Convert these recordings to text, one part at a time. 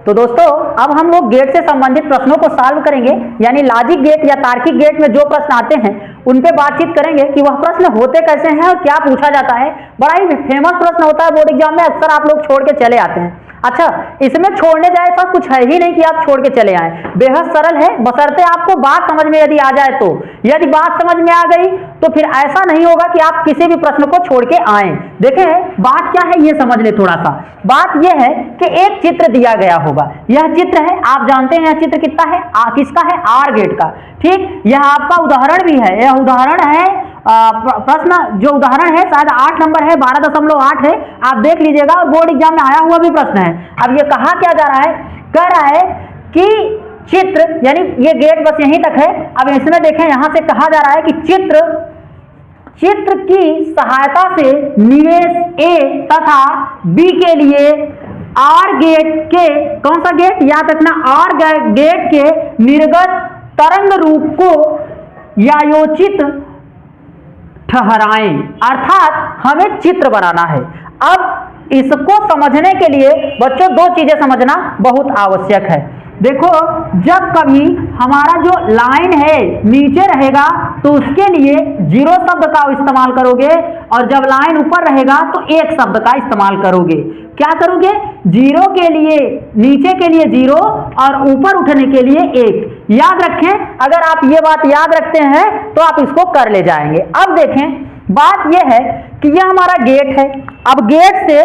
तो दोस्तों अब हम लोग गेट से संबंधित प्रश्नों को सॉल्व करेंगे, यानी लॉजिक गेट या तार्किक गेट में जो प्रश्न आते हैं उन पे बातचीत करेंगे कि वह प्रश्न होते कैसे हैं और क्या पूछा जाता है। बड़ा ही फेमस प्रश्न होता है बोर्ड एग्जाम में, अक्सर आप लोग छोड़ के चले आते हैं। अच्छा, इसमें छोड़ने जाए ऐसा कुछ है ही नहीं कि आप छोड़ के चले आए, बेहद सरल है, बशर्ते आपको बात समझ में यदि आ जाए तो। यदि बात समझ में आ गई तो फिर ऐसा नहीं होगा कि आप किसी भी प्रश्न को छोड़ के आए। देखें बात क्या है ये समझ ले थोड़ा सा। बात यह है कि एक चित्र दिया गया होगा, यह चित्र है, आप जानते हैं यह चित्र कितना है, किसका है, आर गेट का। ठीक, यह आपका उदाहरण भी है, यह उदाहरण है, प्रश्न जो उदाहरण है शायद 8 नंबर है, 12.8 है, आप देख लीजिएगा, और बोर्ड एग्जाम में आया हुआ भी प्रश्न है। अब ये कहा क्या जा रहा है, कह रहा है कि चित्र, यानी ये गेट बस यहीं तक है। अब इसमें देखें यहां से कहा जा रहा है कि चित्र की सहायता से निवेश ए तथा बी के लिए आर गेट के, कौन सा गेट याद रखना, आर गेट के निर्गत तरंग रूप को यायोचित ठहराएं, अर्थात हमें चित्र बनाना है। अब इसको समझने के लिए बच्चों दो चीजें समझना बहुत आवश्यक है। देखो जब कभी हमारा जो लाइन है नीचे रहेगा तो उसके लिए जीरो शब्द का इस्तेमाल करोगे, और जब लाइन ऊपर रहेगा तो एक शब्द का इस्तेमाल करोगे। क्या करोगे, जीरो के लिए, नीचे के लिए जीरो और ऊपर उठने के लिए एक। याद रखें, अगर आप ये बात याद रखते हैं तो आप इसको कर ले जाएंगे। अब देखें बात यह है कि यह हमारा गेट है, अब गेट से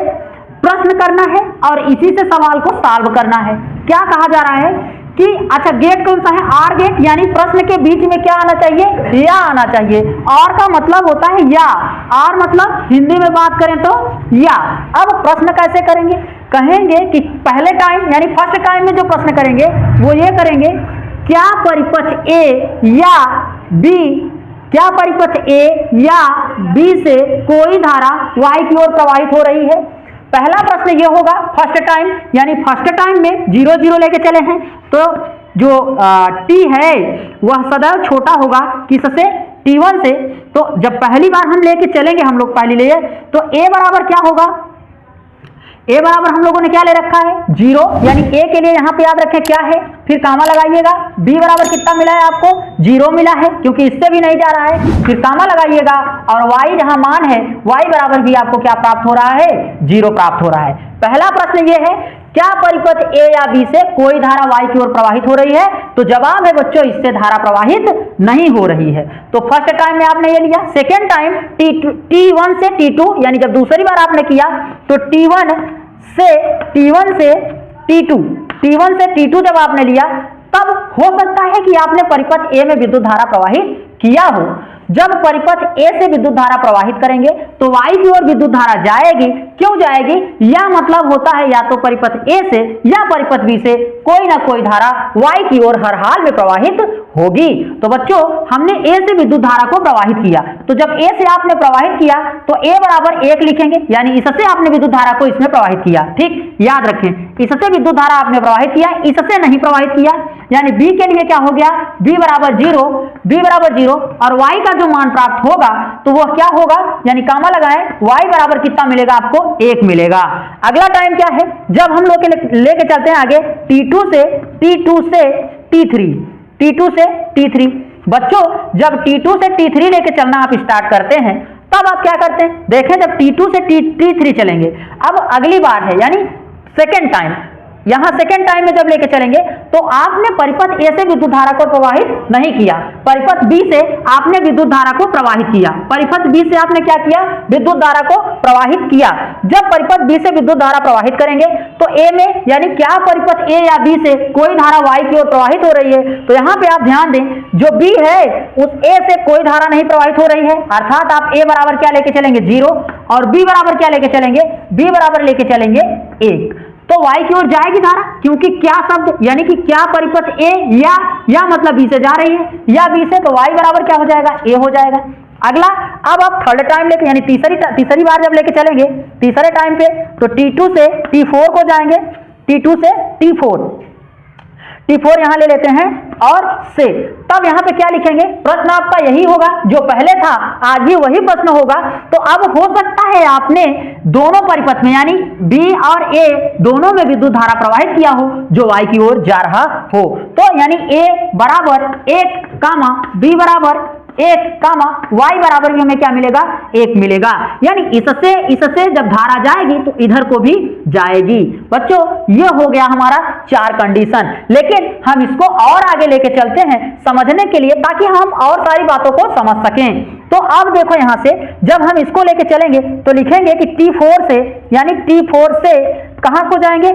प्रश्न करना है और इसी से सवाल को सॉल्व करना है। क्या कहा जा रहा है कि अच्छा गेट कौन सा है, आर गेट, यानी प्रश्न के बीच में क्या आना चाहिए, या आना चाहिए। और का मतलब होता है या, आर मतलब हिंदी में बात करें तो या। अब प्रश्न कैसे करेंगे, कहेंगे कि पहले टाइम यानी फर्स्ट टाइम में जो प्रश्न करेंगे वो ये करेंगे, क्या परिपथ ए या बी, क्या परिपथ ए या बी से कोई धारा y की ओर प्रवाहित हो रही है। पहला प्रश्न ये होगा फर्स्ट टाइम, यानी फर्स्ट टाइम में 0 0 लेके चले हैं तो जो t है वह सदैव छोटा होगा किससे, t1 से। तो जब पहली बार हम लेके चलेंगे, हम लोग पहली लिए, तो a बराबर क्या होगा, a बराबर हम लोगों ने क्या ले रखा है, 0, यानी a के लिए यहां पे याद रखें क्या है, फिर कामा लगाइएगा। b बराबर कितना मिला है आपको, 0 मिला है क्योंकि इससे भी नहीं जा रहा है, फिर कामा लगाइएगा, और y जहां मान है y बराबर भी आपको क्या प्राप्त हो रहा है, 0 प्राप्त हो रहा है। पहला प्रश्न ये है, क्या परिपथ a या b से कोई धारा y की ओर प्रवाहित हो रही है, तो जवाब है बच्चों इससे धारा प्रवाहित नहीं हो रही है। तो फर्स्ट टाइम में आपने ये लिया। सेकेंड टाइम t1 से t2, यानी जब दूसरी बार आपने किया तो t1 से t2 जब आपने लिया, तब हो सकता है कि आपने परिपथ a में विद्युत धारा प्रवाहित किया हो। जब परिपथ a से विद्युत धारा प्रवाहित करेंगे तो y की ओर विद्युत धारा जाएगी। क्यों जाएगी, यह मतलब होता है या तो परिपथ a से या परिपथ b से कोई ना कोई धारा y की ओर हर हाल में प्रवाहित होगी। तो बच्चों हमने a से विद्युत धारा को प्रवाहित किया, तो जब a से आपने प्रवाहित किया तो a बराबर 1 लिखेंगे, यानी इससे आपने विद्युत धारा को इसमें प्रवाहित किया। ठीक, याद रखें, इससे विद्युत धारा आपने प्रवाहित किया, इससे नहीं प्रवाहित किया, यानी b के लिए क्या हो गया, b बराबर 0 और y का जो मान प्राप्त होगा तो वह क्या होगा, यानी कामा लगाएं, y बराबर कितना मिलेगा आपको, 1 मिलेगा। अगला टाइम क्या है, जब हम लोग लेके चलते हैं आगे t2 से t3। बच्चों जब t2 से t3 लेके चलना आप स्टार्ट करते हैं तब आप क्या करते हैं, देखें जब t2 से t3 चलेंगे, अब अगली बार है यानी सेकेंड टाइम, यहां सेकेंड टाइम में जब लेके चलेंगे तो आपने परिपथ a से विद्युत धारा को प्रवाहित नहीं किया, परिपथ b से आपने विद्युत धारा को प्रवाहित किया। परिपथ b से आपने क्या किया, विद्युत धारा को प्रवाहित किया। जब परिपथ b से विद्युत धारा प्रवाहित करेंगे तो a में, यानी क्या परिपथ a या b से कोई धारा y की ओर प्रवाहित हो रही है, तो यहाँ पे आप ध्यान दें जो b है उस a से कोई धारा नहीं प्रवाहित हो रही है, अर्थात आप a बराबर क्या लेके चलेंगे, 0, और b बराबर क्या लेके चलेंगे, b बराबर लेके चलेंगे 1। तो y की ओर जाएगी धारा, क्योंकि क्या शब्द, यानी कि क्या परिपथ a या मतलब b से जा रही है, या b से, तो y बराबर क्या हो जाएगा, a हो जाएगा। अगला, अब आप थर्ड टाइम लेके, यानी तीसरी बार जब लेके चलेंगे तीसरे टाइम पे, तो t2 से t4 को जाएंगे, t2 से t4 यहां ले लेते हैं, और से। तब यहाँ पे क्या लिखेंगे, प्रश्न आपका यही होगा जो पहले था, आज भी वही प्रश्न होगा। तो अब हो सकता है आपने दोनों परिपथ में यानी बी और ए दोनों में विद्युत धारा प्रवाहित किया हो जो y की ओर जा रहा हो। तो यानी a बराबर 1 कामा b बराबर 1 कामा y बराबर भी हमें क्या मिलेगा, 1 मिलेगा। यानी इससे जब धारा जाएगी तो इधर को भी जाएगी। बच्चों ये हो गया हमारा 4 कंडीशन, लेकिन हम इसको और आगे लेके चलते हैं समझने के लिए ताकि हम और सारी बातों को समझ सकें। तो अब देखो यहां से जब हम इसको लेके चलेंगे तो लिखेंगे कि T4 से यानी T4 से कहां को जाएंगे,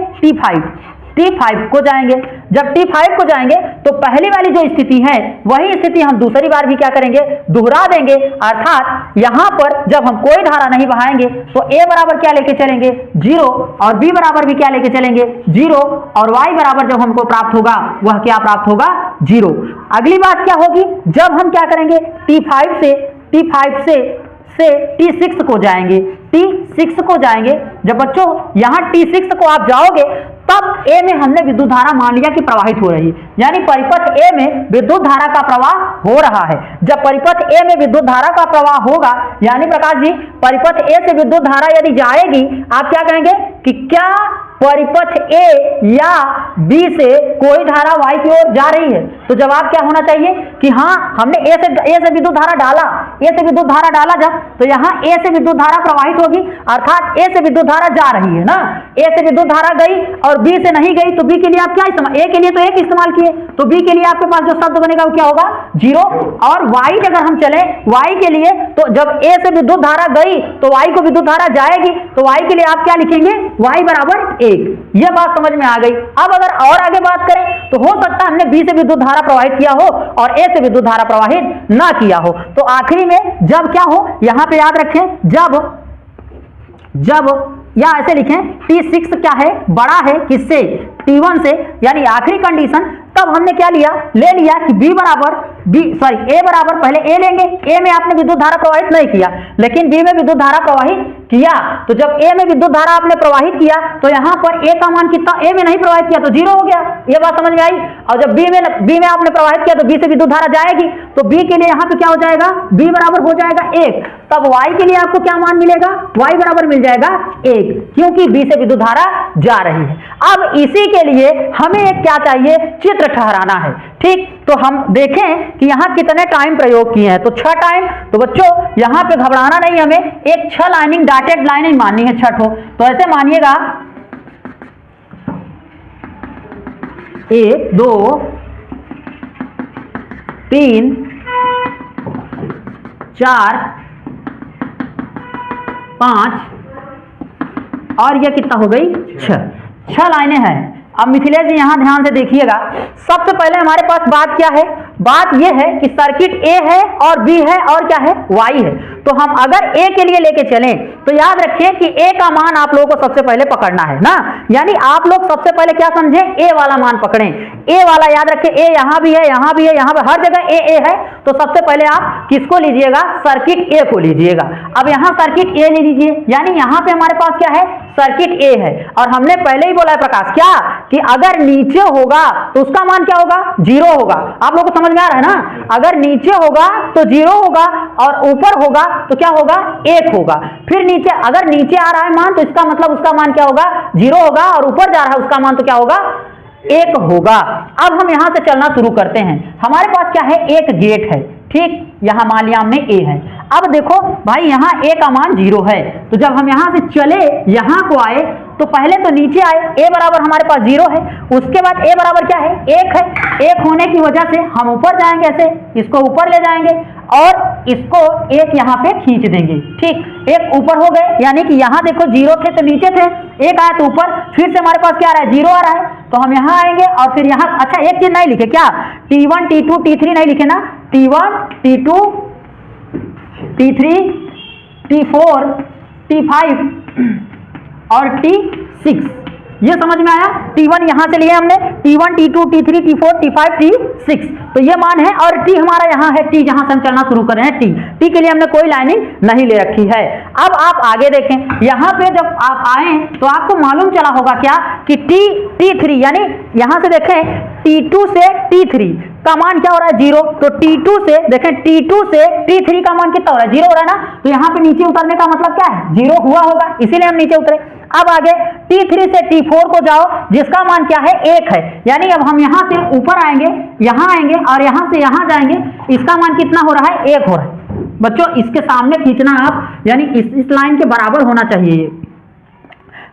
T5 को जाएंगे। जब T5 को जाएंगे तो पहली वाली जो स्थिति है वही स्थिति हम दूसरी बार भी क्या करेंगे, दोहरा देंगे। अर्थात यहां पर जब हम कोई धारा नहीं बहाएंगे तो A बराबर क्या लेके चलेंगे, 0 और B बराबर भी क्या लेके चलेंगे, 0 और Y बराबर जब हमको प्राप्त होगा वह क्या प्राप्त होगा, 0। अगली बात क्या होगी, जब हम क्या करेंगे T5 से T6 को जाएंगे, T6 को जाएंगे। जब बच्चों यहां T6 को आप जाओगे तब A में हमने विद्युत धारा मान लिया कि प्रवाहित हो रही है, यानी परिपथ A में विद्युत धारा का प्रवाह हो रहा है। जब परिपथ A में विद्युत धारा का प्रवाह होगा यानी प्रकाश जी परिपथ A से विद्युत धारा यदि जाएगी, आप क्या कहेंगे कि क्या परिपथ A या B से कोई धारा Y की ओर जा रही है, तो जवाब क्या होना चाहिए कि हाँ हमने A से विद्युत धारा डाला, A से विद्युत धारा डाला जब तो यहाँ A से विद्युत धारा प्रवाहित होगी, अर्थात A से विद्युत धारा जा रही है ना। A से विद्युत धारा गई और B से नहीं गई तो B के लिए आप क्या इस्तेमाल, A के लिए तो 1 इस्तेमाल किए तो B के लिए आपके पास जो शब्द बनेगा वो क्या होगा, 0। और Y अगर हम चले Y के लिए तो जब A से विद्युत धारा गई तो Y को विद्युत धारा जाएगी तो Y के लिए आप क्या लिखेंगे, Y बराबर 1। यह बात समझ में आ गई। अब अगर और आगे बात करें तो हो सकता है हमने B से विद्युत धारा प्रवाहित किया हो और A से विद्युत धारा प्रवाहित ना किया हो। तो आखिरी में जब क्या हो, यहां पे याद रखें जब या ऐसे लिखें T6 क्या है, बड़ा है किससे, T1 से, यानी आखिरी कंडीशन। तब हमने क्या लिया, ले लिया कि A बराबर पहले A लेंगे, A में आपने विद्युत धारा प्रवाहित नहीं किया लेकिन B में विद्युत धारा प्रवाहित किया। तो जब A में विद्युत धारा आपने प्रवाहित किया तो यहां पर A का मान कितना, A में नहीं प्रवाहित किया तो 0 हो गया। ये बात समझ में आई। और जब B में आपने प्रवाहित किया तो B से विद्युत धारा जाएगी तो B के लिए यहां पे क्या हो जाएगा, B बराबर हो जाएगा 1। तब Y के लिए आपको क्या मान मिलेगा, Y बराबर मिल जाएगा 1, क्योंकि B से विद्युत धारा जा रही है। अब इसी के लिए हमें एक क्या चाहिए, चित्र ठहराना है। ठीक, तो हम देखें कि यहाँ कितने टाइम प्रयोग किए हैं, तो 6 टाइम। तो बच्चों यहाँ पे घबराना नहीं, हमें एक 6 लाइनिंग डॉटेड लाइनिंग माननी है, 6 ठो। तो ऐसे मानिएगा 1 2 3 4 5 और यह कितना हो गई, 6 लाइनें हैं। अब मिथिलेश जी यहां ध्यान से देखिएगा, सबसे पहले हमारे पास बात क्या है, बात यह है कि सर्किट A है और B है और क्या है, Y है। तो हम अगर A के लिए लेके चलें तो याद रखिए कि A का मान आप लोगों को सबसे पहले पकड़ना है ना, यानी आप लोग सबसे पहले क्या समझें, A वाला मान पकड़ें। A वाला याद रखिए, A यहां भी है, यहां भी है, यहां पे हर जगह A है। तो सबसे पहले आप किसको लीजिएगा, सर्किट A को लीजिएगा। अब यहां सर्किट A ले लीजिए, यानी यहां पे हमारे पास क्या है, सर्किट A है। और हमने पहले ही बोला है प्रकाश क्या कि अगर नीचे होगा तो उसका मान क्या होगा, 0 होगा। आप लोगों को समझ में आ रहा है ना, अगर नीचे होगा तो 0 होगा और ऊपर होगा तो क्या होगा, 1 होगा। फिर नीचे, अगर नीचे आ रहा है मान तो इसका मतलब उसका मान क्या होगा, 0 होगा, और ऊपर जा रहा है उसका मान तो क्या होगा, 1 होगा। अब हम यहां से चलना शुरू करते हैं। हमारे पास क्या है, एक गेट है, ठीक, यहां मान लिया हमने A है। अब देखो भाई यहां A का मान 0 है, तो जब हम यहां से चले यहां को आए तो पहले तो नीचे आए, A बराबर हमारे पास 0 है, उसके बाद A बराबर क्या है, 1 है। 1 होने की वजह से हम ऊपर जाएंगे, ऐसे इसको ऊपर ले जाएंगे और इसको 1 यहाँ पे खींच देंगे। ठीक, 1 ऊपर हो गए, यानी कि यहाँ देखो 0 थे तो नीचे थे, 1 आया तो ऊपर, फिर से हमारे पास क्या आ रहा है, 0 आ रहा है। तो हम यहाँ आएंगे और फिर यहाँ, अच्छा एक चीज नहीं लिखे क्या, T1 T2 T3 नहीं लिखे ना, T1 T2 T3 T4 T5 और T6, ये समझ में आया। T1 यहां से लिए हमने, T1 T2 T3 T4 T5 T6, तो ये मान है। और T हमारा यहाँ है, T जहां से हम चलना शुरू कर रहे हैं, T के लिए हमने कोई लाइनिंग नहीं ले रखी है। अब आप आगे देखें, यहाँ पे जब आप आए तो आपको मालूम चला होगा क्या कि T3 यानी यहां से देखें T2 से का मान क्या हो रहा है 0, तो T2 से देखें, T2 से T3 का मान कितना हो रहा है 0 हो रहा है ना, तो यहाँ पे नीचे उतरने का मतलब क्या है 0 हुआ होगा, इसीलिए हम नीचे उतरे। अब आगे T3 से T4 को जाओ, जिसका मान क्या है 1 है, यानी अब हम यहाँ से ऊपर आएंगे, यहाँ आएंगे और यहाँ से यहाँ जाएंगे, इसका मान कितना हो रहा है 1 हो रहा है। बच्चों इसके सामने खींचना आप, यानी इस लाइन के बराबर होना चाहिए। ये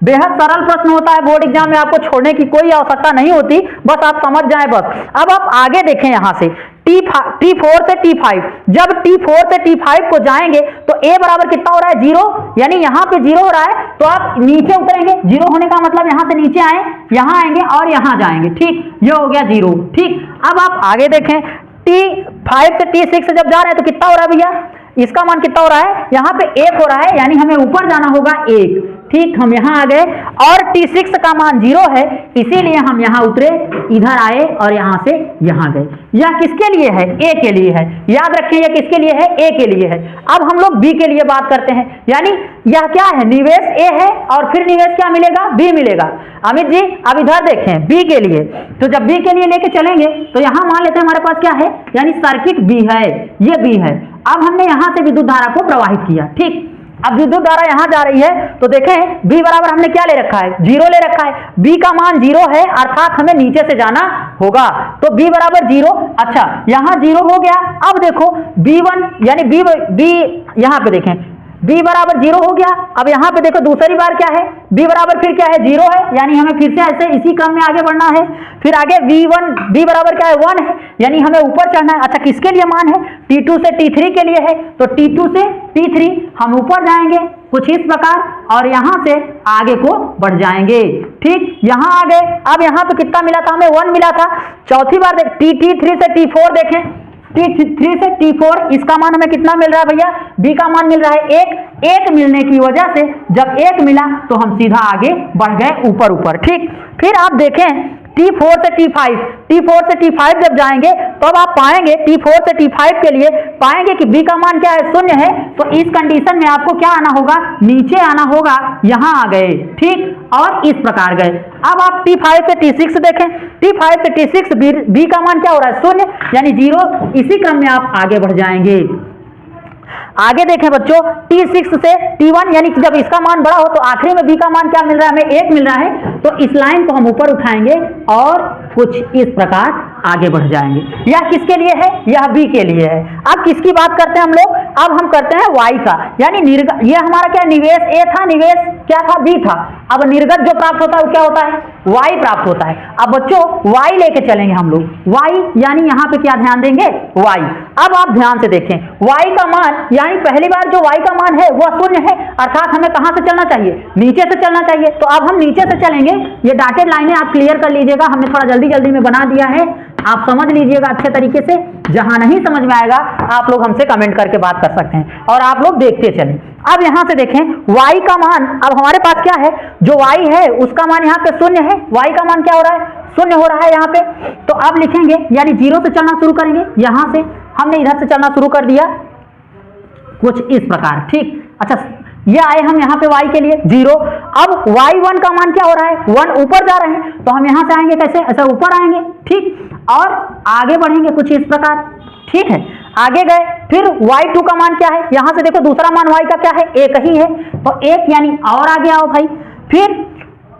बेहद सरल प्रश्न होता है, बोर्ड एग्जाम में आपको छोड़ने की कोई आवश्यकता नहीं होती, बस आप समझ जाएं बस। अब आप आगे देखें, यहाँ से T4 से T5, जब T4 से T5 को जाएंगे तो A बराबर कितना हो रहा है 0, यानी यहाँ पे 0 हो रहा है, तो आप नीचे उतरेंगे, 0 होने का मतलब यहाँ से नीचे आए, यहाँ आएंगे और यहाँ जाएंगे, ठीक, ये हो गया 0, ठीक। अब आप आगे देखें, T5 से T6 जब जा रहे हैं तो कितना हो रहा है भैया, इसका मान कितना हो रहा है, यहाँ पे 1 हो रहा है, यानी हमें ऊपर जाना होगा 1, ठीक, हम यहाँ आ गए और T6 का मान 0 है, इसीलिए हम यहाँ उतरे, इधर आए और यहाँ से यहाँ गए। यह किसके लिए है, A के लिए है, याद रखें यह किसके लिए है, A के लिए है। अब हम लोग B के लिए बात करते हैं, यानी यह क्या है, निवेश A है और फिर निवेश क्या मिलेगा, B मिलेगा। अमित जी अब इधर देखें B के लिए, तो जब B के लिए लेके चलेंगे तो यहाँ मान लेते हैं हमारे पास क्या है, यानी सर्किट B है, ये B है। अब हमने यहाँ से विद्युत धारा को प्रवाहित किया, ठीक, अब विद्युत धारा यहाँ जा रही है, तो देखें B बराबर हमने क्या ले रखा है 0 ले रखा है, B का मान 0 है, अर्थात हमें नीचे से जाना होगा, तो B बराबर 0। अच्छा यहाँ 0 हो गया, अब देखो B1 यानी B यहाँ पे देखें B बराबर 0 हो गया। अब यहाँ पे देखो दूसरी बार क्या है, B बराबर फिर क्या है 0 है, यानी हमें फिर से ऐसे इसी क्रम में आगे बढ़ना है। फिर आगे B बराबर क्या है 1 है, यानी हमें ऊपर चढ़ना है। अच्छा किसके लिए मान है, T2 से T3 के लिए है, तो T2 से T3 हम ऊपर जाएंगे कुछ इस प्रकार और यहाँ से आगे को बढ़ जाएंगे, ठीक, यहाँ आ गए। अब यहाँ पे कितना मिला था हमें 1 मिला था। चौथी बार T3 से T4 देखें, T3 से T4 इसका मान हमें कितना मिल रहा है भैया, B का मान मिल रहा है 1 मिलने की वजह से जब 1 मिला तो हम सीधा आगे बढ़ गए ऊपर, ठीक। फिर आप देखें T4 से T5 जब जाएंगे तो अब आप पाएंगे T4 से T5 के लिए पाएंगे कि B का मान क्या है 0 है, तो इस कंडीशन में आपको क्या आना होगा, नीचे आना होगा, यहाँ आ गए, ठीक, और इस प्रकार गए। अब आप T5 से T6 देखें, T5 से T6 B का मान क्या हो रहा है 0, यानी 0, इसी क्रम में आप आगे बढ़ जाएंगे। आगे देखें बच्चों T6 से T1, यानी कि जब इसका मान बड़ा हो तो आखिरी में B का मान क्या मिल रहा है हमें 1 मिल रहा है, तो इस लाइन को हम ऊपर उठाएंगे और कुछ इस प्रकार आगे बढ़ जाएंगे। यह किसके लिए है, यह B के लिए है। अब किसकी बात करते हैं हम लोग, अब हम करते हैं Y का, यानी निर्गत, यह हमारा क्या निवेश A था, निवेश क्या था B था, अब निर्गत जो प्राप्त होता है वो क्या होता है Y प्राप्त होता है। अब बच्चों Y लेके चलेंगे हम लोग, Y यानी यहाँ पे क्या ध्यान देंगे Y। अब आप ध्यान से देखें Y का मान, यानी पहली बार जो Y का मान है वह 0 है, अर्थात हमें कहां से चलना चाहिए, नीचे से चलना चाहिए, तो अब हम नीचे से चलेंगे। ये डॉटेड लाइनें आप क्लियर कर लीजिएगा, हमने थोड़ा जल्दी में बना दिया है, आप समझ लीजिएगा अच्छे तरीके से। जहां नहीं समझ में आएगा आप लोग हमसे कमेंट करके बात कर सकते हैं और आप लोग देखते चलें। अब यहां से देखें Y का मान, अब हमारे पास क्या है, जो Y है उसका मान यहाँ पे 0 है, Y का मान क्या हो रहा है 0 हो रहा है यहाँ पे, तो अब लिखेंगे यानी 0 से चलना शुरू करेंगे, यहां से हमने इधर से चलना शुरू कर दिया कुछ इस प्रकार, ठीक। अच्छा ये आए हम यहाँ पे Y के लिए 0। अब Y1 का मान क्या हो रहा है 1, ऊपर जा रहे हैं, तो हम यहाँ से आएंगे कैसे, ऐसा ऊपर आएंगे, ठीक, और आगे बढ़ेंगे कुछ इस प्रकार, ठीक है। आगे गए, फिर Y2 का मान क्या है, यहाँ से देखो दूसरा मान Y का क्या है 1 ही है, तो 1 यानी और आगे आओ भाई। फिर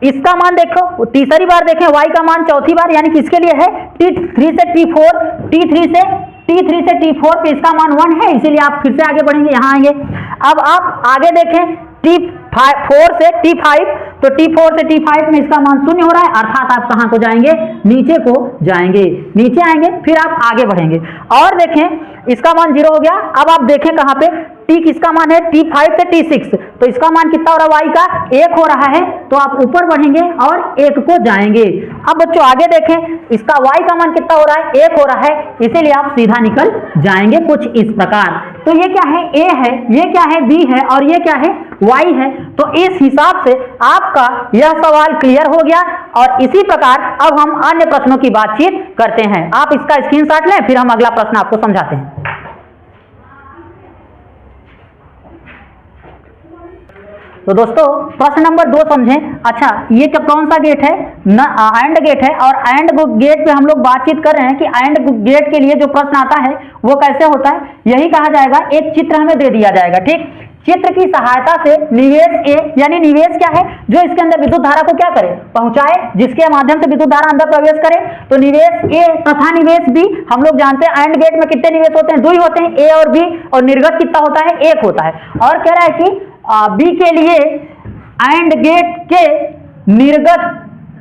इसका मान देखो, तीसरी बार देखें Y का मान, चौथी बार यानी किसके लिए है T3 से T4, T3 से T4 पे इसका मान 1 है, इसीलिए आप फिर से आगे बढ़ेंगे, यहाँ आएंगे। अब आप आगे देखें T4 से T5, तो T4 से T5 में इसका मान 0 हो रहा है, अर्थात आप कहां को जाएंगे, नीचे को जाएंगे, नीचे आएंगे, फिर आप आगे बढ़ेंगे और देखें इसका मान 0 हो गया। अब आप देखें कहां पे T किसका मान है T5 से T6, तो इसका मान कितना हो रहा है Y का 1 हो रहा है, तो आप ऊपर बढ़ेंगे और 1 को जाएंगे। अब बच्चों आगे देखें इसका Y का मान कितना हो रहा है 1 हो रहा है, इसीलिए आप सीधा निकल जाएंगे कुछ इस प्रकार। तो ये क्या है A है, ये क्या है B है और ये क्या है Y है। तो इस हिसाब से आपका यह सवाल क्लियर हो गया और इसी प्रकार अब हम अन्य प्रश्नों की बातचीत करते हैं। आप इसका स्क्रीनशॉट लें, फिर हम अगला प्रश्न आपको समझाते हैं। तो दोस्तों प्रश्न नंबर 2 समझें। अच्छा, ये कौन सा गेट है? एंड गेट है, और एंड गेट पे हम लोग बातचीत कर रहे हैं कि एंड गेट के लिए जो प्रश्न आता है वो कैसे होता है। यही कहा जाएगा, एक चित्र हमें दे दिया जाएगा, ठीक। चित्र की सहायता से निवेश ए, यानी निवेश क्या है? जो इसके अंदर विद्युत धारा को क्या करे? पहुंचाए, जिसके माध्यम से विद्युत धारा अंदर प्रवेश करे। तो निवेश ए तथा निवेश बी, हम लोग जानते हैं एंड गेट में कितने निवेश होते हैं? 2 ही होते हैं, ए और बी, और निर्गत कितना होता है? 1 होता है। और कह रहा है कि बी के लिए एंड गेट के निर्गत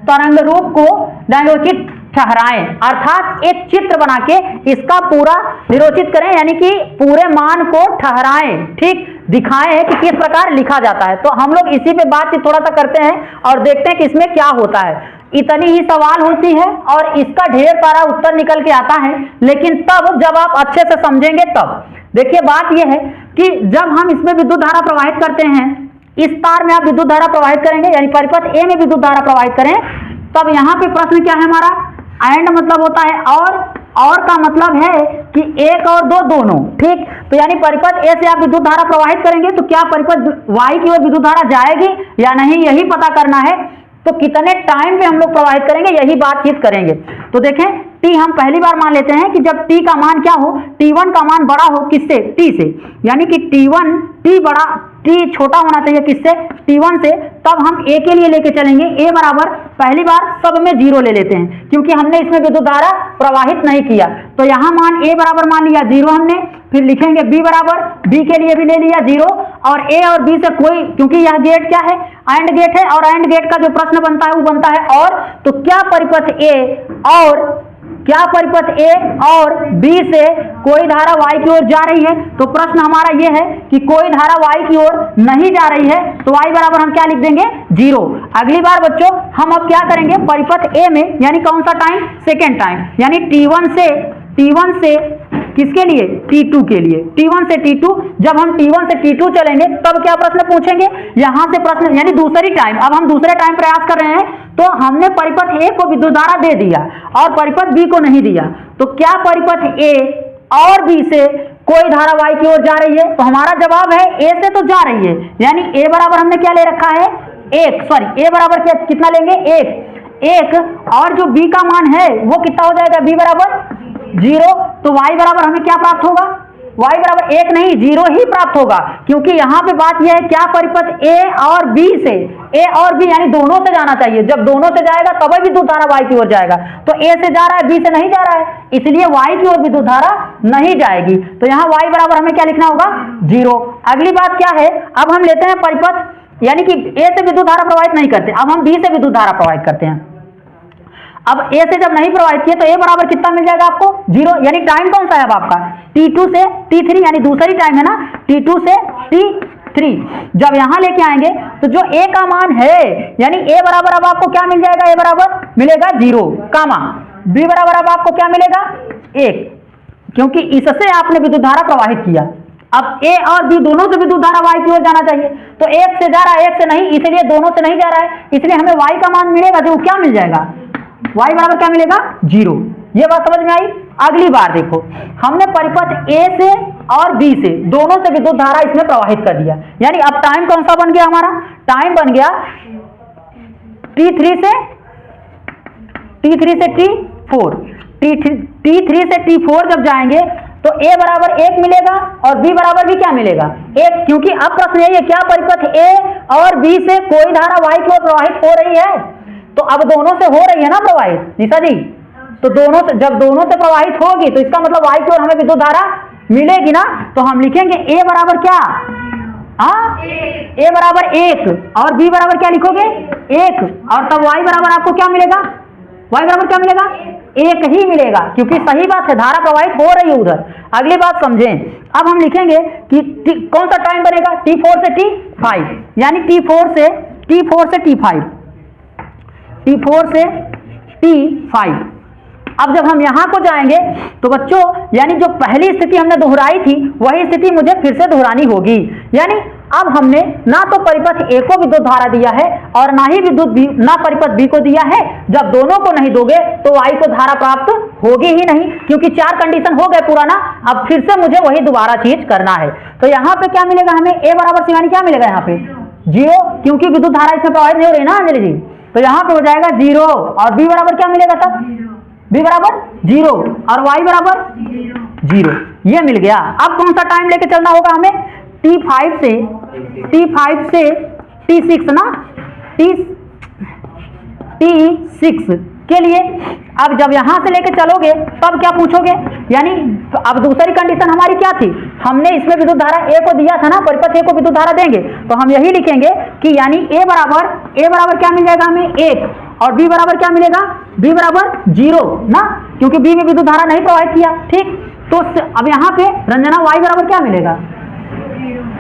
तरंग रूप को निरोचित ठहराएं, अर्थात एक चित्र बना के इसका पूरा निरोचित करें, यानी कि पूरे मान को ठहराएं, ठीक, दिखाएं कि किस प्रकार लिखा जाता है। तो हम लोग इसी पे बातचीत थोड़ा सा करते हैं और देखते हैं कि इसमें क्या होता है। इतनी ही सवाल होती है और इसका ढेर सारा उत्तर निकल के आता है, लेकिन तब जब आप अच्छे से समझेंगे तब। देखिए, बात यह है कि जब हम इसमें विद्युत धारा प्रवाहित करते हैं, इस तार में आप विद्युत धारा प्रवाहित करेंगे, यानी परिपथ ए में विद्युत धारा प्रवाहित करें, तब यहां पे प्रश्न क्या है हमारा? एंड मतलब होता है और का मतलब है कि 1 और 2 दोनों, ठीक। तो यानी परिपथ ए से आप विद्युत धारा प्रवाहित करेंगे तो क्या परिपथ वाई की ओर विद्युत धारा जाएगी या नहीं, यही पता करना है। तो कितने टाइम पे हम लोग प्रवाहित करेंगे, यही बातचीत करेंगे। तो देखें, टी हम पहली बार मान लेते हैं कि जब टी का मान क्या हो? T1 का मान बड़ा हो, किससे? टी से, यानी कि T1 टी छोटा होना चाहिए, किससे? T1 से। तब हम ए के लिए लेके चलेंगे, ए बराबर, पहली बार सब में 0 ले लेते हैं क्योंकि हमने इसमें विद्युत धारा प्रवाहित नहीं किया। तो यहां मान ए बराबर मान लिया 0 हमने, फिर लिखेंगे बी बराबर, बी के लिए भी ले लिया 0, और ए और बी से कोई, क्योंकि यह गेट क्या है? एंड गेट है, और एंड गेट का जो प्रश्न बनता है वो बनता है और। तो क्या परिपथ ए और बी से कोई धारा y की ओर जा रही है? तो प्रश्न हमारा ये है कि कोई धारा y की ओर नहीं जा रही है, तो y बराबर हम क्या लिख देंगे? 0। अगली बार बच्चों हम अब क्या करेंगे? परिपथ ए में, यानी कौन सा टाइम? सेकेंड टाइम, यानी T1 से किसके लिए? T2 के लिए। T1 से T2, जब हम T1 से T2 चलेंगे तब क्या प्रश्न पूछेंगे? यहां से प्रश्न, यानी दूसरी टाइम, अब हम दूसरे टाइम प्रयास कर रहे हैं, तो हमने परिपथ ए को विद्युत धारा दे दिया और परिपथ बी को नहीं दिया। तो क्या परिपथ ए और बी से कोई धारा y की ओर जा रही है? तो हमारा जवाब है ए से तो जा रही है, यानी ए बराबर हमने क्या ले रखा है? 1, सॉरी, ए बराबर कितना लेंगे? 1, और जो बी का मान है वो कितना हो जाएगा? बी बराबर 0। तो y बराबर हमें क्या प्राप्त होगा? y बराबर 1 नहीं, 0 ही प्राप्त होगा, क्योंकि यहां पे बात यह है क्या? परिपथ a और b से, a और b यानी दोनों से जाना चाहिए। जब दोनों से जाएगा तभी विद्युत धारा y की ओर जाएगा। तो a से जा रहा है, b से नहीं जा रहा है, इसलिए y की ओर विद्युत धारा नहीं जाएगी। तो यहाँ y बराबर हमें क्या लिखना होगा? 0। अगली बात क्या है? अब हम लेते हैं परिपथ, यानी कि a से विद्युत धारा प्रवाहित नहीं करते, अब हम b से विद्युत धारा प्रवाहित करते हैं। अब ए से जब नहीं प्रवाहित किए तो ए बराबर कितना मिल जाएगा आपको? 0, यानी टाइम कौन सा है अब आपका? T2 से T3, यानी दूसरी टाइम है ना, T2 से T3। जब यहां लेके आएंगे तो जो ए का मान है, यानी ए बराबर अब आपको क्या मिल जाएगा? ए बराबर मिलेगा 0, कामा बी बराबर अब आपको क्या मिलेगा? 1, क्योंकि इससे आपने विद्युत धारा प्रवाहित किया। अब ए और बी दोनों से विद्युत धारा y की ओर जाना चाहिए, तो 1 से जा रहा है, 1 से नहीं, इसलिए दोनों से नहीं जा रहा है, इसलिए हमें y का मान मिलेगा जो क्या मिल जाएगा? y बराबर क्या मिलेगा? 0। ये बात समझ में आई? अगली बार देखो, हमने परिपथ ए से और बी से दोनों से विद्युत धारा इसमें प्रवाहित कर दिया, यानी अब टाइम कौन सा बन गया हमारा? टाइम बन गया T3 से T4। T3 से T4 जब जाएंगे तो a बराबर 1 मिलेगा और b बराबर भी क्या मिलेगा? 1, क्योंकि अब प्रश्न यही है क्या परिपथ a और b से कोई धारा y की ओर प्रवाहित हो रही है? तो अब दोनों से हो रही है ना प्रवाहित, निशा जी। तो दोनों से, जब दोनों से प्रवाहित होगी तो इसका मतलब y की ओर हमें विद्युत धारा मिलेगी ना। तो हम लिखेंगे a बराबर क्या? a बराबर 1 और b बराबर क्या लिखोगे? 1, और तब y बराबर आपको क्या मिलेगा? y बराबर क्या मिलेगा? 1 ही मिलेगा, क्योंकि सही बात है, धारा प्रवाहित हो रही है उधर। अगली बात समझें, अब हम लिखेंगे कि कौन सा टाइम बनेगा? T4 से T5, यानी T4 से T5। अब जब हम यहां को जाएंगे तो बच्चों, यानी जो पहली स्थिति हमने दोहराई थी वही स्थिति मुझे फिर से दोहरानी होगी। यानी अब हमने ना तो परिपथ ए को विद्युत धारा दिया है और ना ही ना परिपथ बी को दिया है। जब दोनों को नहीं दोगे तो y को धारा प्राप्त होगी ही नहीं, क्योंकि 4 कंडीशन हो गए पूरा ना। अब फिर से मुझे वही दोबारा चीज करना है। तो यहाँ पे क्या मिलेगा हमें? a बराबर, यानी क्या मिलेगा यहाँ पे? जीरो, क्योंकि विद्युत धारा इसमें प्रवाहित नहीं हो रही ना अंजलि जी, तो यहाँ पे हो जाएगा जीरो। और बी बराबर क्या मिलेगा तब? बी बराबर जीरो और वाई बराबर जीरो, ये मिल गया। अब कौन सा टाइम लेके चलना होगा हमें? T5 से T6 ना, T6 के लिए। अब जब यहां से लेके चलोगे तब क्या पूछोगे? यानी अब दूसरी कंडीशन हमारी क्या थी? हमने इसमें विद्युत धारा ए को दिया था ना, परिपथ ए को विद्युत धारा देंगे, तो हम यही लिखेंगे कि यानी ए बराबर क्या मिल जाएगा हमें? 1, और बी बराबर क्या मिलेगा? बी बराबर जीरो ना, क्योंकि बी में विद्युत धारा नहीं प्रवाहित किया। ठीक, तो अब यहाँ पे रंजना वाई बराबर क्या मिलेगा?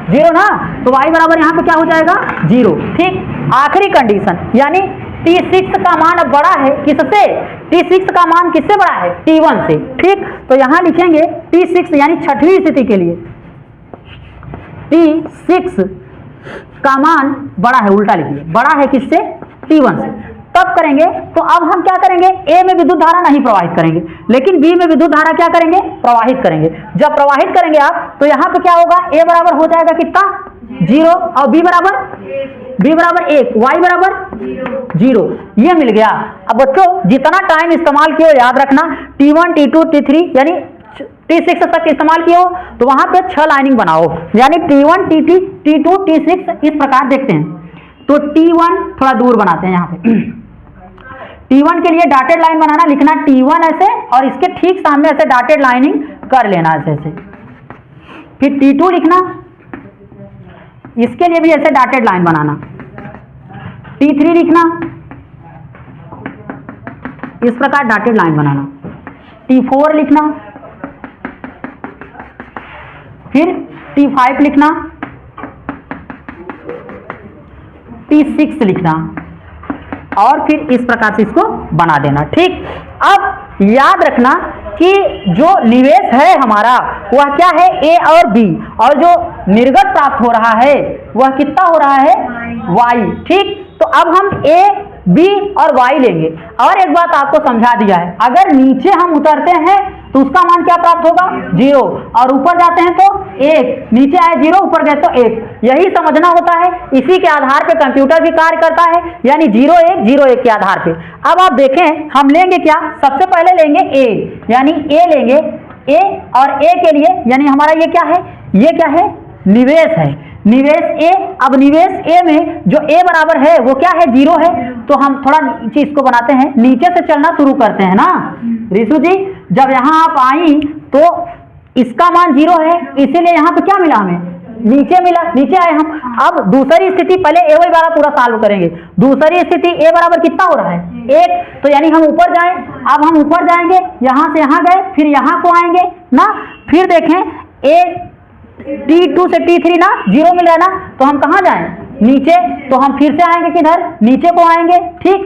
जीरो ना, तो वाई बराबर यहाँ पे क्या हो जाएगा? जीरो। ठीक, आखिरी कंडीशन यानी T6 का मान अब बड़ा है किससे? T6 का मान किससे बड़ा है? T1 से। ठीक, तो यहां लिखेंगे T6 यानी छठवीं स्थिति के लिए T6 का मान बड़ा है, उल्टा लिखिए, बड़ा है किससे? T1 से। तब करेंगे तो अब हम क्या करेंगे? ए में विद्युत धारा नहीं प्रवाहित करेंगे, लेकिन बी में विद्युत धारा क्या करेंगे? प्रवाहित करेंगे। जब प्रवाहित करेंगे आप तो यहाँ पे क्या होगा? ए बराबर हो जाएगा कितना? जीरो, और बी बराबर 1, वाई बराबर जीरो, ये मिल गया। अब बच्चों जितना टाइम इस्तेमाल किया याद रखना, T1, T2, T3 यानी T6 तक इस्तेमाल किया हो तो वहां पे 6 लाइनिंग बनाओ, यानी T1, T2, T6 इस प्रकार देखते हैं। तो T1 थोड़ा दूर बनाते हैं यहाँ पे। T1 के लिए डॉटेड लाइन बनाना, लिखना T1 ऐसे और इसके ठीक सामने ऐसे डॉटेड लाइनिंग कर लेना ऐसे। फिर T2 लिखना, इसके लिए भी ऐसे डॉटेड लाइन बनाना। T3 लिखना, इस प्रकार डॉटेड लाइन बनाना। T4 लिखना, फिर T5 लिखना, T6 लिखना और फिर इस प्रकार से इसको बना देना। ठीक, अब याद रखना कि जो निवेश है हमारा वह क्या है? ए और बी, और जो निर्गत प्राप्त हो रहा है वह कितना हो रहा है? वाई। ठीक, तो अब हम ए, बी और वाई लेंगे। और एक बात आपको समझा दिया है, अगर नीचे हम उतरते हैं तो उसका मान क्या प्राप्त होगा? जीरो, और ऊपर जाते हैं तो 1, नीचे आए जीरो, ऊपर गए तो 1, यही समझना होता है। इसी के आधार पे कंप्यूटर भी कार्य करता है, यानी 0, 1, 0, 1 के आधार पे। अब आप देखें हम लेंगे क्या? सबसे पहले लेंगे ए, यानी ए लेंगे, ए और ए के लिए यानी हमारा ये क्या है? ये क्या है? निवेश है, निवेश ए। अब निवेश ए में जो ए बराबर है वो क्या है? 0 है। तो हम थोड़ा नीचे इसको बनाते हैं, नीचे से चलना शुरू करते हैं ना रिशु जी। जब यहाँ आप आई तो इसका मान 0 है, इसीलिए यहाँ पे क्या मिला हमें? नीचे मिला, नीचे आए हम। अब दूसरी स्थिति, पहले ए वाई वाला पूरा सॉल्व करेंगे। दूसरी स्थिति ए बराबर कितना हो रहा है? 1, तो यानी हम ऊपर जाएं। अब हम ऊपर जाएंगे, यहां से यहां गए, फिर यहां को आएंगे ना, फिर देखें ए T2 से T3 ना 0 मिल रहा है ना, तो हम कहां जाएं? नीचे। तो हम फिर से आएंगे किधर? नीचे को आएंगे। ठीक,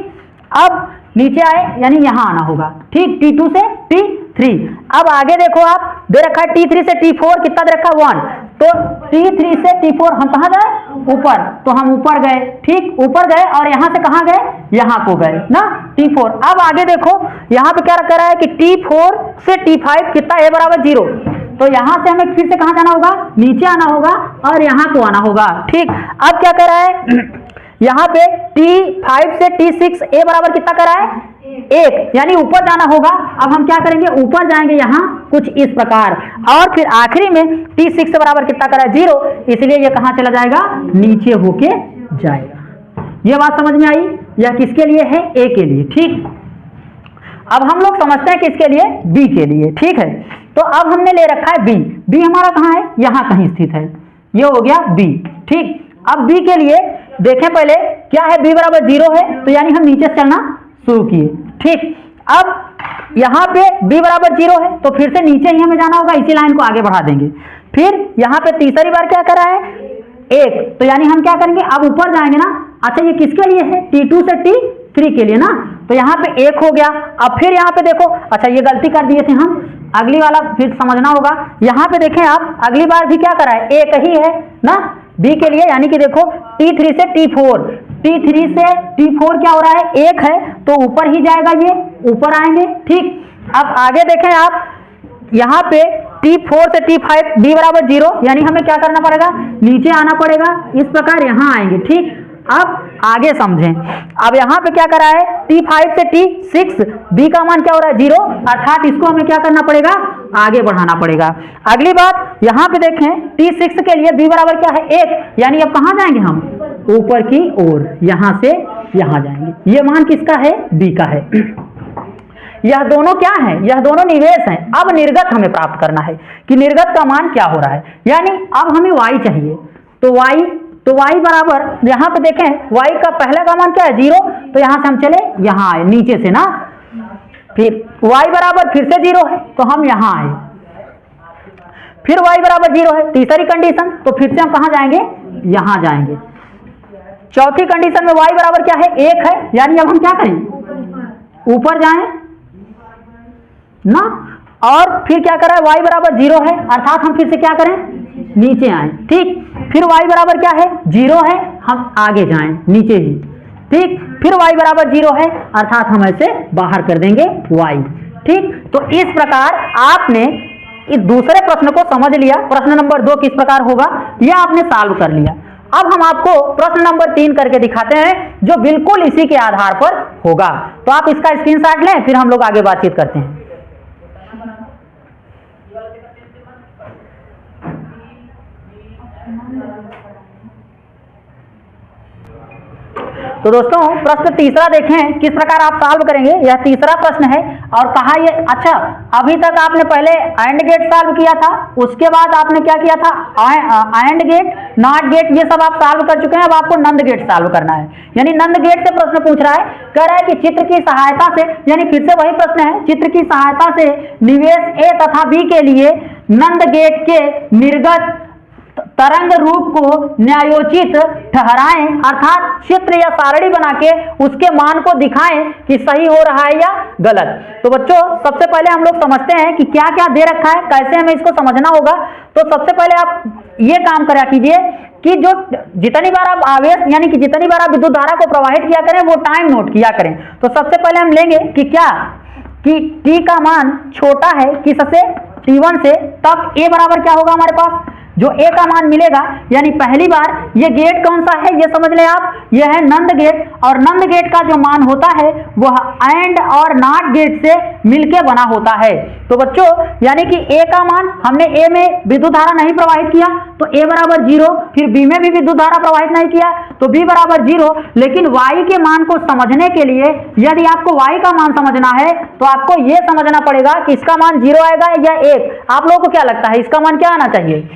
अब नीचे आए यानी यहां आना होगा। ठीक, T2 से T3। अब आगे देखो आप, दे रखा है T3 से T4, कितना दे रखा है? 1। तो T3 से T4 हम कहां गए? ऊपर, तो हम ऊपर गए। ठीक, ऊपर गए और यहां से कहां गए? यहां को गए ना, T4। अब आगे देखो यहां पे क्या रखा रहा है कि T4 से T5 कितना? ए बराबर 0। तो यहां से हमें फिर से कहां जाना होगा? नीचे आना होगा और यहां को आना होगा। ठीक, अब क्या कर रहा है? यहां पे T5 से T6 ए बराबर कितना कर रहा है? 1, यानी ऊपर जाना होगा। अब हम क्या करेंगे? ऊपर जाएंगे यहां कुछ इस प्रकार, और फिर आखिरी में T6 बराबर कितना कर रहा है? 0, इसलिए ये कहां चला जाएगा? नीचे होके जाएगा। ये बात समझ में आई? यह किसके लिए है? ए के लिए। ठीक, अब हम लोग समझते हैं किसके लिए? बी के लिए। ठीक है, तो अब हमने ले रखा है बी। बी हमारा कहां है? यहां कहीं स्थित है, ये हो गया बी। ठीक, अब बी के लिए देखें पहले क्या है? बी बराबर 0 है, तो यानी हम नीचे से चलना शुरू किए। ठीक, अब यहाँ पे b बराबर 0 है, तो फिर से नीचे ही हमें जाना होगा, इसी लाइन को आगे बढ़ा देंगे। फिर यहाँ पे तीसरी बार क्या करा है? 1, तो यानी हम क्या करेंगे? अब ऊपर जाएंगे ना। अच्छा, ये किसके लिए है? T2 से T3 के लिए ना, तो यहाँ पे 1 हो गया। अब फिर यहाँ पे देखो, अच्छा ये गलती कर दिए थे हम, अगली वाला फिर समझना होगा। यहाँ पे देखें आप, अगली बार भी क्या करा है? 1 ही है ना बी के लिए, यानी कि देखो T3 से T4, T3 से T4 क्या हो रहा है? 1 है, तो ऊपर ही जाएगा, ये ऊपर आएंगे। ठीक, अब आगे देखें आप, यहाँ पे T4 से T5 b बराबर 0, यानी हमें क्या करना पड़ेगा, नीचे आना पड़ेगा, इस प्रकार यहां आएंगे। ठीक, अब आगे समझें। अब यहां पे क्या करा है, T5 से T6 b का मान क्या हो रहा है 0, अर्थात इसको हमें क्या करना पड़ेगा, आगे बढ़ाना पड़ेगा। अगली बात यहां पे देखें, T6 के लिए b बराबर क्या है 1, यानी अब कहां जाएंगे हम, ऊपर की ओर, यहां से यहां जाएंगे। ये मान किसका है, b का है। यह दोनों क्या है, यह दोनों निवेश हैं। अब निर्गत हमें प्राप्त करना है कि निर्गत का मान क्या हो रहा है, यानी अब हमें y चाहिए। तो y बराबर यहां पे देखें, y का पहले का मान क्या है 0, तो यहां से हम चले यहां आए नीचे से ना, फिर y बराबर फिर से 0 है तो हम यहां आए, फिर y बराबर 0 है, तीसरी कंडीशन, तो फिर से हम कहां जाएंगे, यहां जाएंगे। चौथी कंडीशन में y बराबर क्या है 1 है, यानी अब हम क्या करें, ऊपर जाएं ना, और फिर क्या करें, y बराबर 0 है, अर्थात हम फिर से क्या करें, नीचे आए। ठीक, फिर y बराबर क्या है 0 है, हम आगे जाएं नीचे ही। ठीक, फिर y बराबर 0 है, अर्थात हम ऐसे बाहर कर देंगे y। ठीक, तो इस प्रकार आपने इस दूसरे प्रश्न को समझ लिया। प्रश्न नंबर 2 किस प्रकार होगा यह आपने सॉल्व कर लिया। अब हम आपको प्रश्न नंबर 3 करके दिखाते हैं, जो बिल्कुल इसी के आधार पर होगा। तो आप इसका स्क्रीनशॉट लें, फिर हम लोग आगे बातचीत करते हैं। तो दोस्तों प्रश्न तीसरा देखें किस प्रकार आप सॉल्व करेंगे। यह तीसरा प्रश्न है और कहा ये, अच्छा अभी तक आपने पहले एंड गेट सॉल्व किया था, उसके बाद आपने क्या किया था, एंड गेट, नॉट गेट, ये सब आप सॉल्व कर चुके हैं। अब आपको नंद गेट सॉल्व करना है, यानी नंद गेट से प्रश्न पूछ रहा है, कह रहा है कि चित्र की सहायता से, यानी फिर से वही प्रश्न है, चित्र की सहायता से निवेश ए तथा बी के लिए नंद गेट के निर्गत तरंग रूप को न्यायोचित ठहराएं, अर्थात चित्र या सारणी बना के उसके मान को दिखाएं कि सही हो रहा है या गलत। तो बच्चों सबसे पहले हम लोग समझते हैं कि क्या क्या दे रखा है, कैसे हमें इसको समझना होगा। तो सबसे पहले आप ये काम करा कीजिए कि जो जितनी बार आप आवेश, यानी कि जितनी बार आप विद्युत धारा को प्रवाहित किया करें वो टाइम नोट किया करें। तो सबसे पहले हम लेंगे कि क्या, कि t का मान छोटा है किससे, t1 से, तब a बराबर क्या होगा हमारे पास, जो a का मान मिलेगा, यानी पहली बार ये गेट कौन सा है ये समझ लें आप, यह है नंद गेट, और नंद गेट का जो मान होता है वह एंड और नॉट गेट से मिलके बना होता है। तो बच्चों यानी कि a का मान, हमने a में विद्युत धारा नहीं प्रवाहित किया तो a बराबर 0, फिर b में भी विद्युत धारा प्रवाहित नहीं किया तो b बराबर 0, लेकिन y के मान को समझने के लिए यदि आपको y का मान समझना है तो आपको यह समझना पड़ेगा कि इसका मान 0 आएगा या 1। आप लोगों को क्या लगता है इसका मान क्या आना चाहिए,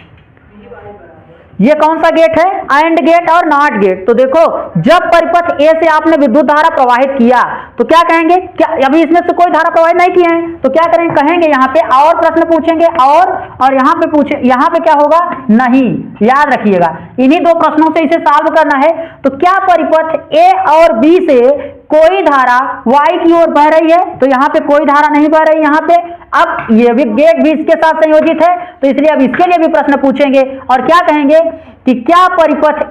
ये कौन सा गेट है, एंड गेट और नॉट गेट। तो देखो जब परिपथ A से आपने विद्युत धारा प्रवाहित किया तो क्या कहेंगे, क्या अभी इसमें से कोई धारा प्रवाहित नहीं किए हैं तो क्या करेंगे, कहेंगे यहाँ पे और प्रश्न पूछेंगे और यहाँ पे पूछे, यहाँ पे क्या होगा, नहीं। याद रखिएगा इन्हीं दो प्रश्नों से इसे सॉल्व करना है। तो क्या परिपथ A और B से कोई धारा y की ओर बह रही है, तो यहाँ पे कोई धारा नहीं बह रही यहाँ पे। अब ये भी गेट भी इसके साथ संयोजित है तो इसलिए अब इसके लिए भी प्रश्न पूछेंगे और क्या कहेंगे कि क्या परिपथ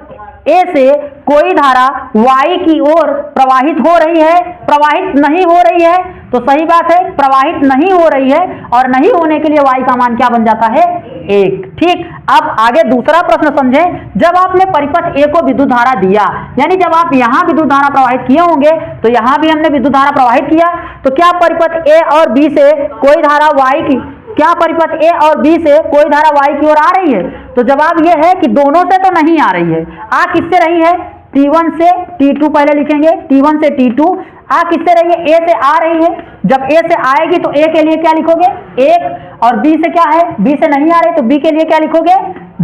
A से कोई धारा y की ओर प्रवाहित हो रही है, प्रवाहित नहीं हो रही है। तो सही बात है, प्रवाहित नहीं हो रही है और नहीं होने के लिए y का मान क्या बन जाता है, 1। ठीक, अब आगे दूसरा प्रश्न समझें। जब आपने परिपथ A को विद्युत धारा दिया, यानी जब आप यहां विद्युत धारा प्रवाहित किए होंगे तो यहां भी हमने विद्युत धारा प्रवाहित किया, तो क्या परिपथ A और B से कोई धारा y की, क्या परिपथ A और B से कोई धारा y की ओर आ रही है। तो जवाब यह है कि दोनों से तो नहीं आ रही है। आ किससे रही है, T1 से T2 पहले लिखेंगे, T1 से T2। आ किससे रही है, A से आ रही है। जब A से आएगी तो A के लिए क्या लिखोगे 1, और B से क्या है, B से नहीं आ रही तो B के लिए क्या लिखोगे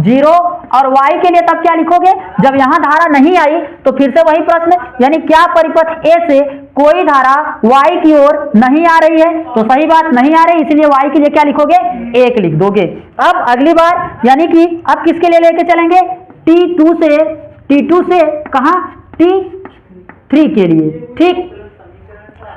0, और Y के लिए तब क्या लिखोगे, जब यहां धारा नहीं आई तो फिर से वही प्रश्न, यानी क्या परिपथ A से कोई धारा Y की ओर नहीं आ रही है। तो सही बात, नहीं आ रही, इसलिए Y के लिए क्या लिखोगे 1 लिख दोगे। अब अगली बार यानी कि अब किसके लिए लेके चलेंगे, T2 से कहां, T3 के लिए। ठीक,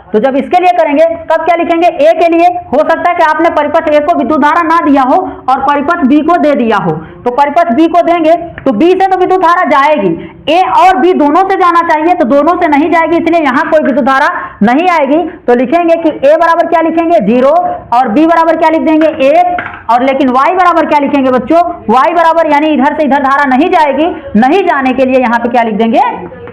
तो जब इसके लिए करेंगे तब क्या लिखेंगे, A के लिए। हो सकता है कि आपने परिपथ A को विद्युत धारा ना दिया हो और परिपथ B को दे दिया हो, तो परिपथ B को देंगे तो B से तो विद्युत धारा जाएगी, ए और बी दोनों से जाना चाहिए, तो दोनों से नहीं जाएगी, इसलिए यहां कोई विद्युत धारा नहीं आएगी। तो लिखेंगे कि ए बराबर क्या लिखेंगे 0 और बी बराबर क्या लिख देंगे 1, और लेकिन वाई बराबर क्या लिखेंगे बच्चों, वाई बराबर यानी इधर से इधर धारा नहीं जाएगी, नहीं जाने के लिए यहां पे क्या लिख देंगे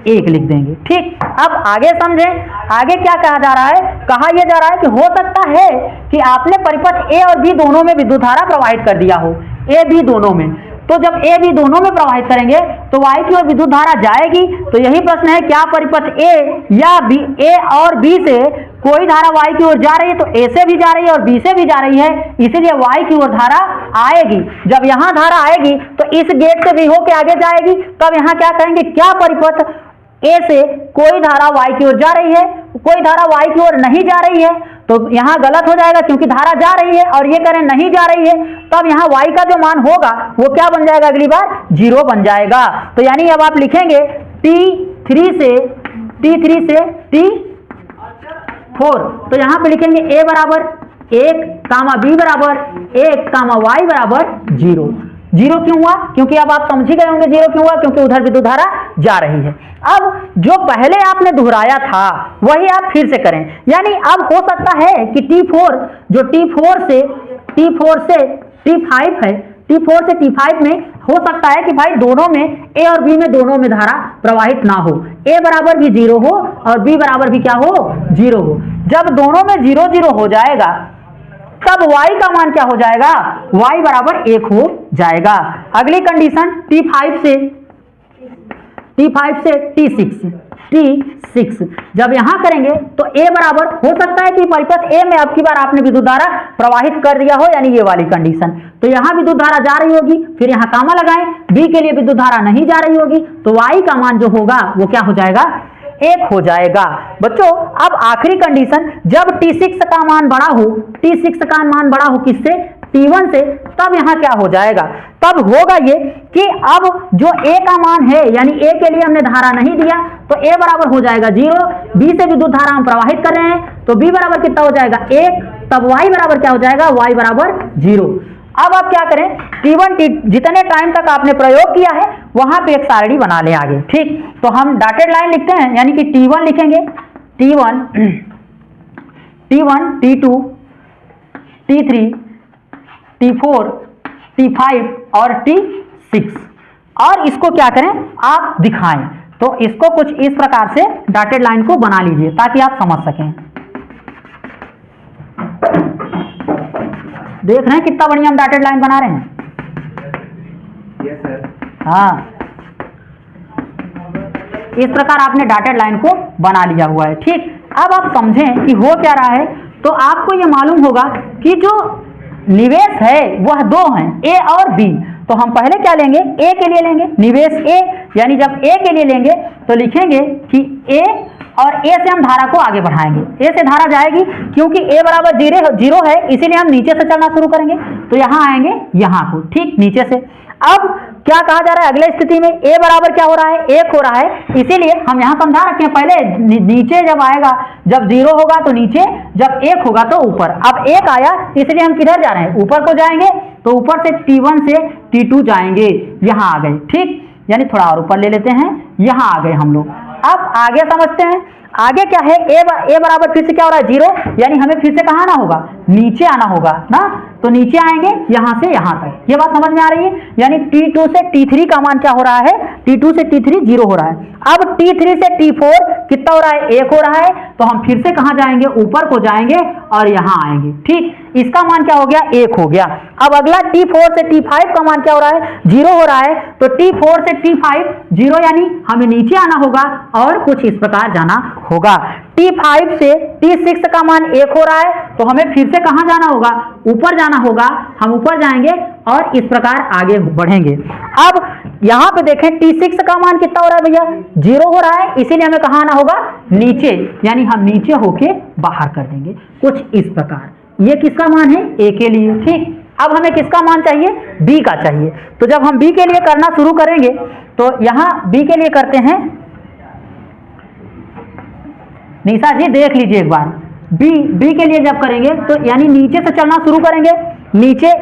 1 लिख देंगे। ठीक, अब आगे समझें, आगे क्या कहा जा रहा है, कहा यह जा रहा है कि हो सकता है कि आपने परिपथ ए और बी दोनों में विद्युत धारा प्रवाहित कर दिया हो, ए बी दोनों में, तो जब ए बी दोनों में प्रवाहित करेंगे तो वाई की ओर विद्युत धारा जाएगी। तो यही प्रश्न है, क्या परिपथ ए या बी, ए और बी से कोई धारा वाई की ओर जा रही है, तो ए से भी जा रही है और बी से भी जा रही है, इसीलिए वाई की ओर धारा आएगी। जब यहां धारा आएगी तो इस गेट से भी होकर आगे जाएगी, तब यहां क्या कहेंगे, क्या परिपथ ए से कोई धारा वाई की ओर जा रही है, कोई धारा वाई की ओर नहीं जा रही है, तो यहां गलत हो जाएगा क्योंकि धारा जा रही है और ये करें नहीं जा रही है, तब यहां वाई का जो मान होगा वो क्या बन जाएगा, अगली बार 0 बन जाएगा। तो यानी अब आप लिखेंगे T3 से T4, तो यहां पे लिखेंगे a बराबर 1, b बराबर 1, y बराबर 0। 0 क्यों हुआ, क्योंकि अब आप समझ ही गए होंगे 0 क्यों हुआ, क्योंकि उधर विद्युत धारा जा रही है। अब जो पहले आपने दोहराया था वही आप फिर से करें, यानी अब हो सकता है कि T4 जो T4 से T5 है, T4 से T5 में हो सकता है कि भाई दोनों में A और B में दोनों में धारा प्रवाहित ना हो, A बराबर भी 0 हो और B बराबर भी क्या हो 0 हो। जब दोनों में 0 0 हो जाएगा तब y का मान क्या हो जाएगा, y बराबर 1 हो जाएगा। अगली कंडीशन T5 से T6, जब यहां करेंगे तो a बराबर हो सकता है कि परिपथ a में अब की बार आपने विद्युत धारा प्रवाहित कर दिया हो, यानी ये वाली कंडीशन, तो यहां विद्युत धारा जा रही होगी, फिर यहां कामा लगाएं, b के लिए विद्युत धारा नहीं जा रही होगी, तो y का मान जो होगा वो क्या हो जाएगा 1 हो जाएगा। बच्चों अब आखिरी कंडीशन, जब T6 का मान बड़ा हो, T6 का मान बड़ा हो किससे, T1 से, तब यहां क्या हो जाएगा, तब होगा ये कि अब जो A का मान है, यानी A के लिए हमने धारा नहीं दिया, तो A बराबर हो जाएगा 0, B से विद्युत धारा हम प्रवाहित कर रहे हैं, तो B बराबर कितना हो जाएगा 1, तब Y बराबर क्या हो जाएगा, Y बराबर 0। अब आप क्या करें, T1 जितने टाइम तक आपने प्रयोग किया है वहां पे एक सारणी बना लें आगे। ठीक, तो हम डॉटेड लाइन लिखते हैं, यानी कि T1 लिखेंगे, T1, T2, T3, T4, T5 और T6, और इसको क्या करें आप दिखाएं। तो इसको कुछ इस प्रकार से डॉटेड लाइन को बना लीजिए ताकि आप समझ सकें। देख रहे हैं कितना बढ़िया हम डॉटेड लाइन बना रहे हैं। Yes sir. हाँ, इस प्रकार आपने डॉटेड लाइन को बना लिया हुआ है। ठीक, अब आप समझें कि हो क्या रहा है, तो आपको ये मालूम होगा कि जो निवेश है वह 2 हैं, ए और बी। तो हम पहले क्या लेंगे, ए के लिए लेंगे निवेश ए, यानी जब ए के लिए लेंगे तो लिखेंगे कि ए, और ए से हम धारा को आगे बढ़ाएंगे, ए से धारा जाएगी क्योंकि ए बराबर 0 है, इसीलिए हम नीचे से चलना शुरू करेंगे, तो यहां आएंगे यहां को, ठीक नीचे से। अब क्या कहा जा रहा है, अगले स्थिति में ए बराबर क्या हो रहा है 1 हो रहा है, इसीलिए हम यहां समझा रखे हैं पहले, नीचे जब आएगा, जब 0 होगा तो नीचे, जब 1 होगा तो ऊपर। अब 1 आया इसलिए हम किधर जा रहे हैं, ऊपर को जाएंगे, तो ऊपर से T1 से T2 जाएंगे, यहां आ गए। ठीक, यानी थोड़ा और ऊपर ले लेते हैं, यहां आ गए हम लोग। अब आगे समझते हैं, आगे क्या है, ए बराबर फिर से क्या हो रहा है 0, यानी हमें फिर से कहाँ आना होगा, नीचे आना होगा ना, तो नीचे आएंगे यहां से यहां तक। ये बात समझ में आ रही है, यानी T2 से T3 का मान क्या हो रहा है, T2 से T3 0 हो रहा है। अब T3 से T4 कितना हो रहा है, 1 हो रहा है, तो हम फिर से कहां जाएंगे, ऊपर को जाएंगे और यहां आएंगे। ठीक, इसका मान क्या हो गया, 1 हो गया। अब अगला T4 से T5 का मान क्या हो रहा है, 0 हो रहा है, तो T4 से T5 0, यानी हमें नीचे आना होगा और कुछ इस प्रकार जाना होगा। T5 से T6 का मान 1 हो रहा है, तो हमें फिर से कहां जाना होगा, ऊपर जाना होगा, हम ऊपर जाएंगे और इस प्रकार आगे बढ़ेंगे। अब यहां पे देखें T6 का मान कितना हो रहा है भैया, 0 हो रहा है, इसीलिए हमें कहां आना होगा, नीचे, यानी हम नीचे होके बाहर कर देंगे कुछ इस प्रकार। ये किसका मान है, ए के लिए। ठीक, अब हमें किसका मान चाहिए, बी का चाहिए। तो जब हम बी के लिए करना शुरू करेंगे तो यहां बी के लिए करते हैं, निशा जी देख लीजिए एक बार, बी के लिए जब करेंगे तो यानी नीचे से चलना शुरू करेंगे, नीचे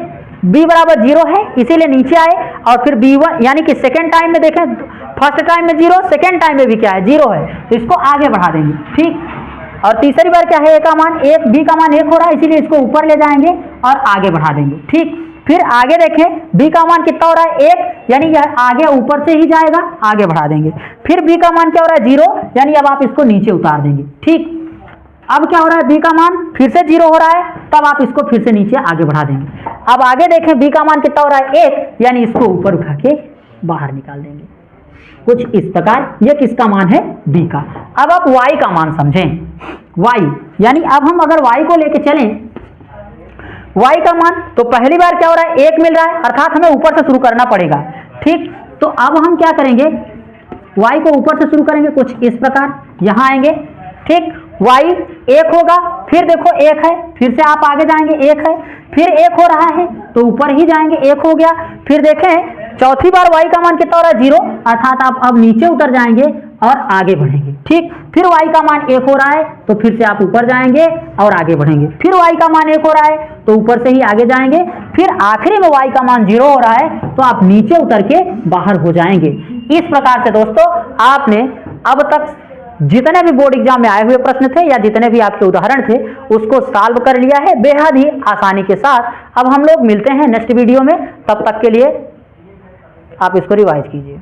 b बराबर 0 है इसीलिए नीचे आए, और फिर B1 यानी कि सेकेंड टाइम में देखें फर्स्ट टाइम में 0, सेकेंड टाइम में भी क्या है 0 है, तो इसको आगे बढ़ा देंगे। ठीक, और तीसरी बार क्या है, a का मान 1, b का मान 1 हो रहा है, इसीलिए इसको ऊपर ले जाएंगे और आगे बढ़ा देंगे। ठीक, फिर आगे देखें b का मान कितना हो रहा है 1, यानी यह आगे ऊपर से ही जाएगा, आगे बढ़ा देंगे। फिर b का मान क्या हो रहा है 0, यानी अब आप इसको नीचे उतार देंगे। ठीक, अब क्या हो रहा है b का मान फिर से 0 हो रहा है, तब आप इसको फिर से नीचे आगे बढ़ा देंगे। अब आगे देखें b का मान कितना हो रहा है 1, यानी इसको ऊपर उठा के बाहर निकाल देंगे। कुछ इस प्रकार ये किसका मान है b का। अब आप y का मान समझें, y यानी अब हम अगर y को लेके चलें, y का मान तो पहली बार क्या हो रहा है 1 मिल रहा है, अर्थात हमें ऊपर से शुरू करना पड़ेगा। ठीक, तो अब हम क्या करेंगे, y को ऊपर से शुरू करेंगे कुछ इस प्रकार, यहां आएंगे। ठीक, y 1 होगा, फिर देखो 1 है, फिर से आप आगे जाएंगे 1 है, फिर 1 हो रहा है तो ऊपर ही जाएंगे 1 हो गया। फिर देखें चौथी बार y का मान कितना हो रहा है 0, अर्थात आप अब नीचे उतर जाएंगे और आगे बढ़ेंगे। ठीक, फिर y का मान 1 हो रहा है तो फिर से आप ऊपर जाएंगे और आगे बढ़ेंगे। फिर y का मान 1 हो रहा है तो ऊपर से ही आगे जाएंगे। फिर आखिरी में y का मान 0 हो रहा है तो आप नीचे उतर के बाहर हो जाएंगे। इस प्रकार से दोस्तों आपने अब तक जितने भी बोर्ड एग्जाम में आए हुए प्रश्न थे या जितने भी आपके उदाहरण थे उसको सॉल्व कर लिया है बेहद ही आसानी के साथ। अब हम लोग मिलते हैं नेक्स्ट वीडियो में, तब तक के लिए आप इसको रिवाइज कीजिए।